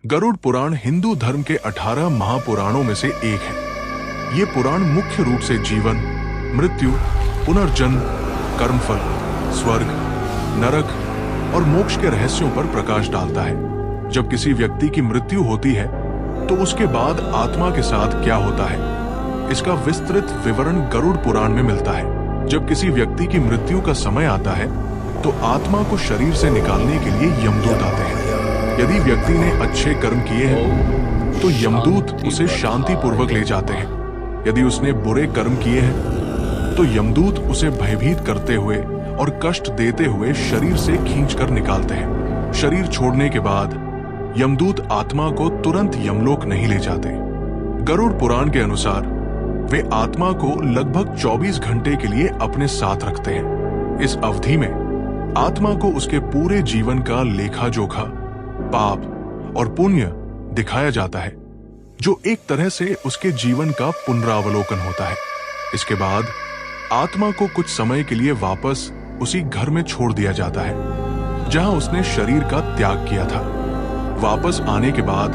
गरुड़ पुराण हिंदू धर्म के 18 महापुराणों में से एक है। ये पुराण मुख्य रूप से जीवन, मृत्यु, पुनर्जन्म, कर्मफल, स्वर्ग, नरक और मोक्ष के रहस्यों पर प्रकाश डालता है। जब किसी व्यक्ति की मृत्यु होती है तो उसके बाद आत्मा के साथ क्या होता है, इसका विस्तृत विवरण गरुड़ पुराण में मिलता है। जब किसी व्यक्ति की मृत्यु का समय आता है तो आत्मा को शरीर से निकालने के लिए यमदूत आते हैं। यदि व्यक्ति ने अच्छे कर्म किए हैं तो यमदूत उसे शांति पूर्वक ले जाते हैं। यदि उसने बुरे कर्म किए हैं तो यमदूत उसे भयभीत करते हुए और कष्ट देते हुए शरीर से खींचकर निकालते हैं। शरीर छोड़ने के बाद यमदूत आत्मा को तुरंत यमलोक नहीं ले जाते। गरुड़ पुराण के अनुसार वे आत्मा को लगभग 24 घंटे के लिए अपने साथ रखते हैं। इस अवधि में आत्मा को उसके पूरे जीवन का लेखा जोखा, पाप और पुण्य दिखाया जाता है, जो एक तरह से उसके जीवन का पुनरावलोकन होता है। इसके बाद आत्मा को कुछ समय के लिए वापस उसी घर में छोड़ दिया जाता है जहां उसने शरीर का त्याग किया था। वापस आने के बाद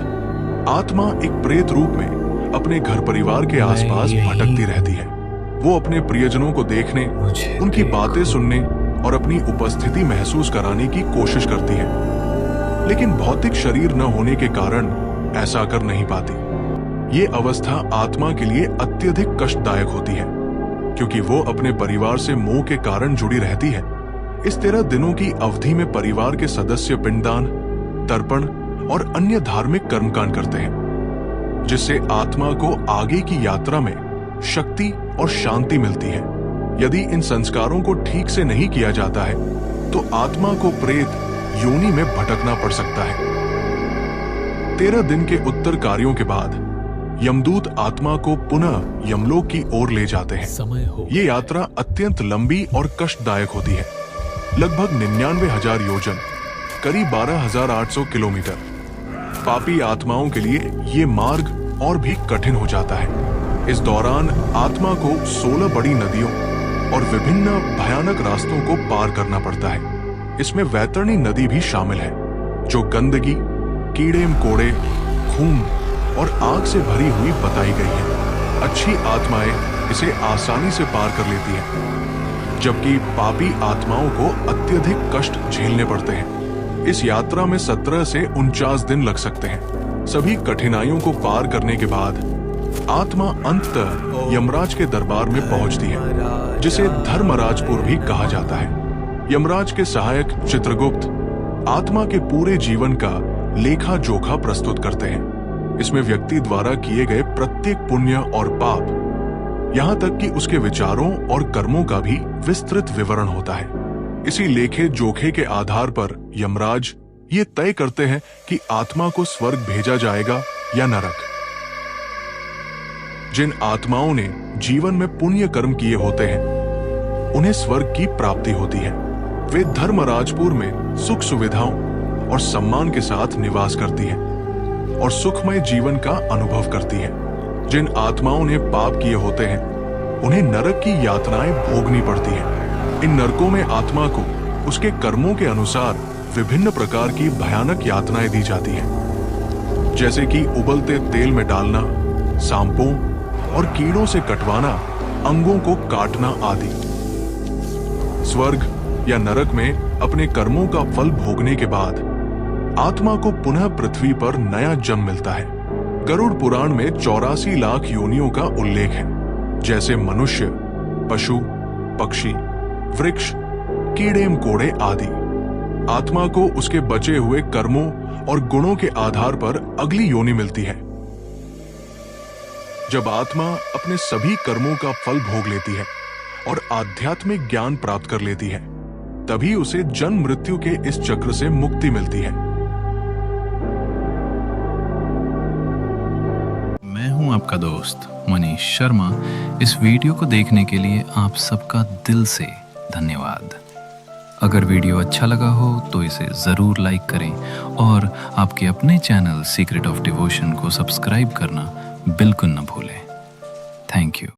आत्मा एक प्रेत रूप में अपने घर परिवार के आसपास भटकती रहती है। वो अपने प्रियजनों को देखने, उनकी बातें सुनने और अपनी उपस्थिति महसूस कराने की कोशिश करती है, लेकिन भौतिक शरीर न होने के कारण ऐसा कर नहीं पाती। ये अवस्था आत्मा के लिए अत्यधिक कष्टदायक होती है, क्योंकि वो अपने परिवार से मोह के कारण जुड़ी रहती है। इस 13 दिनों की अवधि में परिवार के सदस्य पिंडदान, तर्पण और अन्य धार्मिक कर्मकांड करते हैं, जिससे आत्मा को आगे की यात्रा में शक्ति और शांति मिलती है। यदि इन संस्कारों को ठीक से नहीं किया जाता है तो आत्मा को प्रेत योनि में भटकना पड़ सकता है। 13 दिन के उत्तर कार्यों के बाद यमदूत आत्मा को पुनः यमलोक की ओर ले जाते हैं। ये यात्रा अत्यंत लंबी और कष्टदायक होती है, लगभग 99,000 योजन, करीब 12,800 किलोमीटर। पापी आत्माओं के लिए ये मार्ग और भी कठिन हो जाता है। इस दौरान आत्मा को 16 बड़ी नदियों और विभिन्न भयानक रास्तों को पार करना पड़ता है। इसमें वैतरणी नदी भी शामिल है, जो गंदगी, कीड़े मकोड़े, खून और आग से भरी हुई बताई गई है। अच्छी आत्माएं इसे आसानी से पार कर लेती हैं, जबकि पापी आत्माओं को अत्यधिक कष्ट झेलने पड़ते हैं। इस यात्रा में 17 से 49 दिन लग सकते हैं। सभी कठिनाइयों को पार करने के बाद आत्मा अंततः यमराज के दरबार में पहुंचती है, जिसे धर्मराजपुर भी कहा जाता है। यमराज के सहायक चित्रगुप्त आत्मा के पूरे जीवन का लेखा जोखा प्रस्तुत करते हैं। इसमें व्यक्ति द्वारा किए गए प्रत्येक पुण्य और पाप, यहाँ तक कि उसके विचारों और कर्मों का भी विस्तृत विवरण होता है। इसी लेखे जोखे के आधार पर यमराज ये तय करते हैं कि आत्मा को स्वर्ग भेजा जाएगा या नरक। जिन आत्माओं ने जीवन में पुण्य कर्म किए होते हैं उन्हें स्वर्ग की प्राप्ति होती है। वे धर्मराजपुर में सुख सुविधाओं और सम्मान के साथ निवास करती हैं और सुखमय जीवन का अनुभव करती हैं। जिन आत्माओं ने पाप किए होते हैं उन्हें नरक की यातनाएं भोगनी पड़ती हैं। इन नरकों में आत्मा को उसके कर्मों के अनुसार विभिन्न प्रकार की भयानक यातनाएं दी जाती हैं, जैसे कि उबलते तेल में डालना, सांपों और कीड़ों से कटवाना, अंगों को काटना आदि। स्वर्ग या नरक में अपने कर्मों का फल भोगने के बाद आत्मा को पुनः पृथ्वी पर नया जन्म मिलता है। गरुड़ पुराण में 84 लाख योनियों का उल्लेख है, जैसे मनुष्य, पशु, पक्षी, वृक्ष, कीड़े मकोड़े आदि। आत्मा को उसके बचे हुए कर्मों और गुणों के आधार पर अगली योनि मिलती है। जब आत्मा अपने सभी कर्मों का फल भोग लेती है और आध्यात्मिक ज्ञान प्राप्त कर लेती है, तभी उसे जन्म मृत्यु के इस चक्र से मुक्ति मिलती है। मैं हूं आपका दोस्त मनीष शर्मा। इस वीडियो को देखने के लिए आप सबका दिल से धन्यवाद। अगर वीडियो अच्छा लगा हो तो इसे ज़रूर लाइक करें और आपके अपने चैनल सीक्रेट ऑफ डिवोशन को सब्सक्राइब करना बिल्कुल न भूलें। Thank you.